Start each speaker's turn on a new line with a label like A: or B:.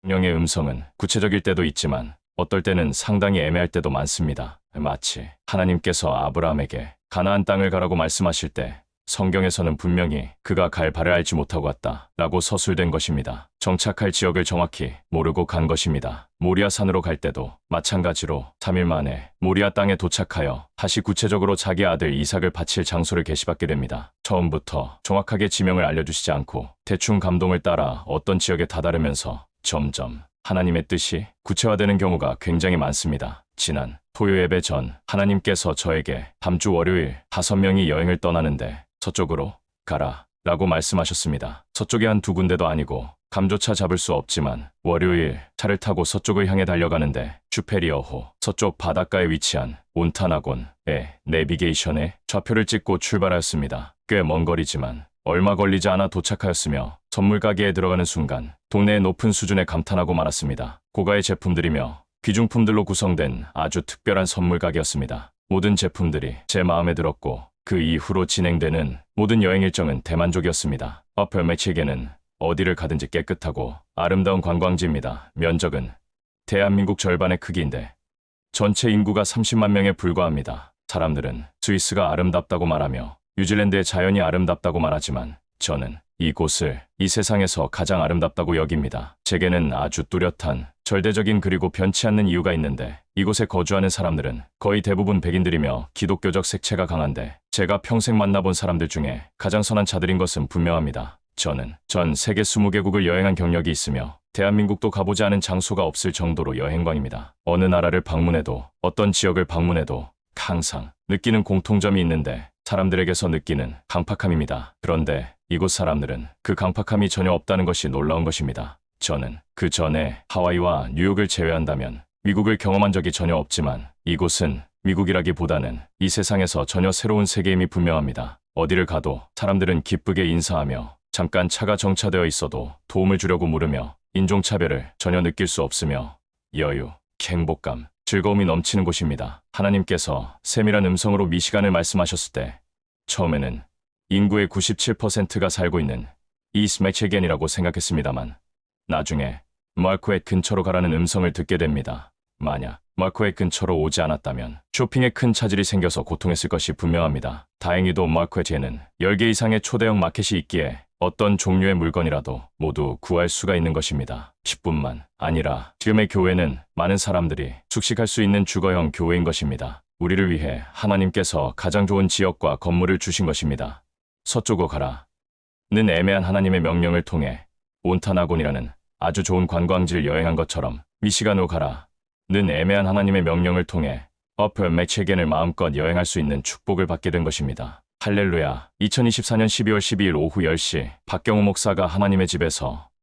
A: 명령의 음성은 구체적일 때도 있지만 어떨 때는 상당히 애매할 때도 많습니다. 마치 하나님께서 아브라함에게 가나안 땅을 가라고 말씀하실 때 성경에서는 분명히 그가 갈 바를 알지 못하고 갔다 라고 서술된 것입니다. 정착할 지역을 정확히 모르고 간 것입니다. 모리아 산으로 갈 때도 마찬가지로 3일 만에 모리아 땅에 도착하여 다시 구체적으로 자기 아들 이삭을 바칠 장소를 계시받게 됩니다. 처음부터 정확하게 지명을 알려주시지 않고 대충 감동을 따라 어떤 지역에 다다르면서 점점 하나님의 뜻이 구체화되는 경우가 굉장히 많습니다. 지난 토요 예배 전 하나님께서 저에게 다음 주 월요일 5명이 여행을 떠나는데 서쪽으로 가라 라고 말씀하셨습니다. 서쪽에 한 두 군데도 아니고 감조차 잡을 수 없지만 월요일 차를 타고 서쪽을 향해 달려가는데 슈페리어호 서쪽 바닷가에 위치한 몬타나곤의 내비게이션에 좌표를 찍고 출발하였습니다. 꽤 먼 거리지만 얼마 걸리지 않아 도착하였으며 선물 가게에 들어가는 순간 동네의 높은 수준에 감탄하고 말았습니다. 고가의 제품들이며 귀중품들로 구성된 아주 특별한 선물 가게였습니다. 모든 제품들이 제 마음에 들었고 그 이후로 진행되는 모든 여행 일정은 대만족이었습니다. 어펠매치에게는 어디를 가든지 깨끗하고 아름다운 관광지입니다. 면적은 대한민국 절반의 크기인데 전체 인구가 30만 명에 불과합니다. 사람들은 스위스가 아름답다고 말하며 뉴질랜드의 자연이 아름답다고 말하지만 저는 이곳을 이 세상에서 가장 아름답다고 여깁니다. 제게는 아주 뚜렷한 절대적인 그리고 변치 않는 이유가 있는데 이곳에 거주하는 사람들은 거의 대부분 백인들이며 기독교적 색채가 강한데 제가 평생 만나본 사람들 중에 가장 선한 자들인 것은 분명합니다. 저는 전 세계 20개국을 여행한 경력이 있으며 대한민국도 가보지 않은 장소가 없을 정도로 여행광입니다. 어느 나라를 방문해도 어떤 지역을 방문해도 항상 느끼는 공통점이 있는데 사람들에게서 느끼는 강팍함입니다. 그런데 이곳 사람들은 그 강팍함이 전혀 없다는 것이 놀라운 것입니다. 저는 그 전에 하와이와 뉴욕을 제외한다면 미국을 경험한 적이 전혀 없지만 이곳은 미국이라기보다는 이 세상에서 전혀 새로운 세계임이 분명합니다. 어디를 가도 사람들은 기쁘게 인사하며 잠깐 차가 정차되어 있어도 도움을 주려고 물으며 인종차별을 전혀 느낄 수 없으며 여유, 행복감, 즐거움이 넘치는 곳입니다. 하나님께서 세밀한 음성으로 미시간을 말씀하셨을 때 처음에는 인구의 97%가 살고 있는 이스트 미치겐이라고 생각했습니다만 나중에 마크웻 근처로 가라는 음성을 듣게 됩니다. 만약 마크웻 근처로 오지 않았다면 쇼핑에 큰 차질이 생겨서 고통했을 것이 분명합니다. 다행히도 마크웻에는 10개 이상의 초대형 마켓이 있기에 어떤 종류의 물건이라도 모두 구할 수가 있는 것입니다. 10분만 아니라 지금의 교회는 많은 사람들이 숙식할 수 있는 주거형 교회인 것입니다. 우리를 위해 하나님께서 가장 좋은 지역과 건물을 주신 것입니다. 서쪽으로 가라 는 애매한 하나님의 명령을 통해 몬타나곤이라는 아주 좋은 관광지를 여행한 것처럼 미시간으로 가라 는 애매한 하나님의 명령을 통해 어펠 매치겐을 마음껏 여행할 수 있는 축복을 받게 된 것입니다. 할렐루야. 2024년 12월 12일 오후 10시 박경우 목사가 하나님의 집에서